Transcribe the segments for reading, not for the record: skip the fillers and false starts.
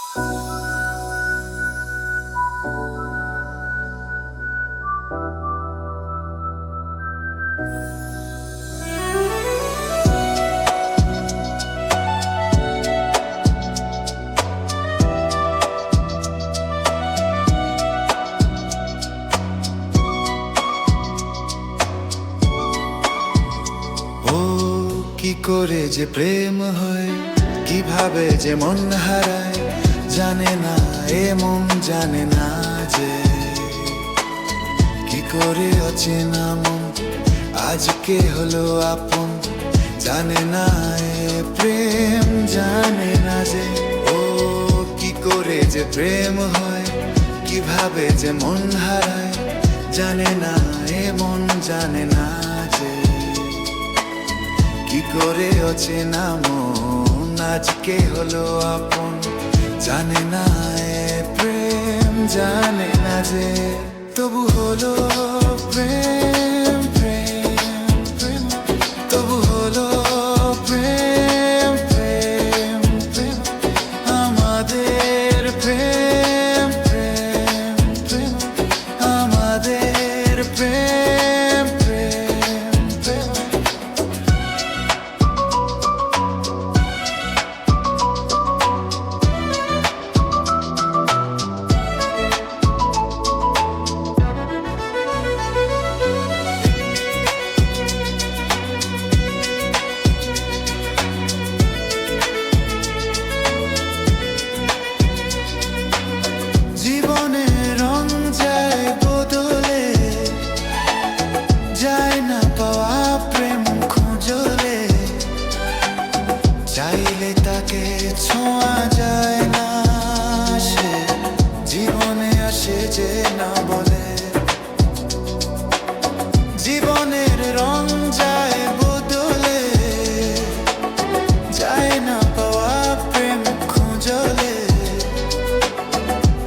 কি করে যে প্রেম হয়, কিভাবে যে মন হারায়, জানে না এ মন জানে না যে কি করে অচেনা মন আজকে হলো আপন, জানে না এ প্রেম জানে না যে ও কি করে যে প্রেম হয়, কিভাবে যে মন হারায়, জানে না এ মন জানে না যে কি করে অচেনা মন আজকে হলো আপন, জানে না এ প্রেম জানে না যে তবু হলো প্রেম প্রেম প্রেম, তবু হলো প্রেম প্রেম প্রেম, আমাদের প্রেম প্রেম প্রেম, আমাদের প্রেম প্রেম প্রেম। চাইলে তাকে ছোঁয়া যায় না, সে জীবনে আসে যে না বলে, জীবনের রং যায় বদলে, যায় না পাওয়া প্রেম খুঁজলে,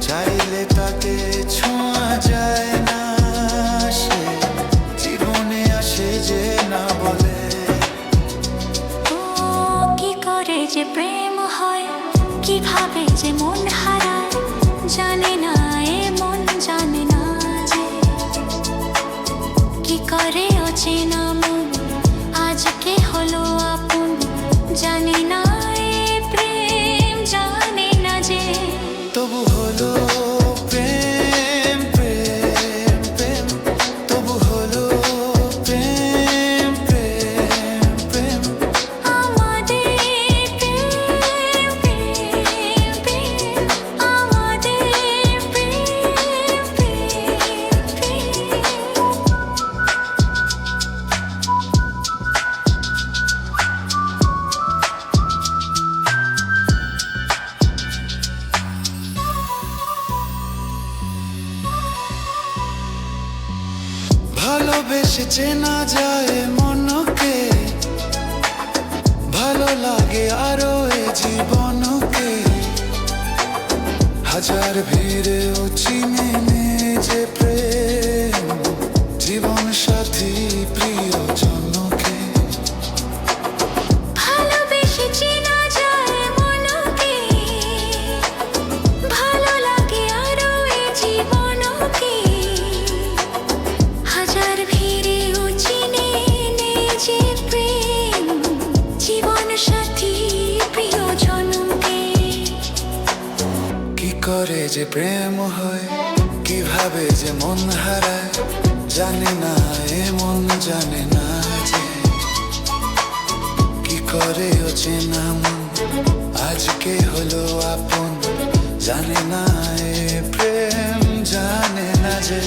চাইলে তাকে ছোঁয়া যায় না, সে জীবনে আসে যে না বলে। যে প্রেম হয়, কিভাবে যে মন হারায়, জানে না এ মন জানে না যে কি করে অচেনা মন আজকে হলো আপন, জানে না এ প্রেম জানে না যে তবু হলো প্রেম প্রেম প্রেম, তবু হলো প্রেম প্রেম প্রেম, ভালোবেসে চেনা যায় মনকে, ভালো লাগে আরো এ জীবনকে, হাজার ভিড়েও চিনে নে যে প্রেম, জীবন সাথী প্রিয়জনকে। ভালোবেসে চেনা যায় মনকে, ভালো লাগে আরো এ জীবনকে, হাজার ভিড়েও চিনে নে যে প্রেম, জীবন সাথী প্রিয়জনকে। কি করে যে প্রেম হয়, কিভাবে যে মন হারায়, জানে না এ মন জানে না যে কি করে অচেনা মন আজকে হলো আপন, জানে না এ প্রেম জানে না যে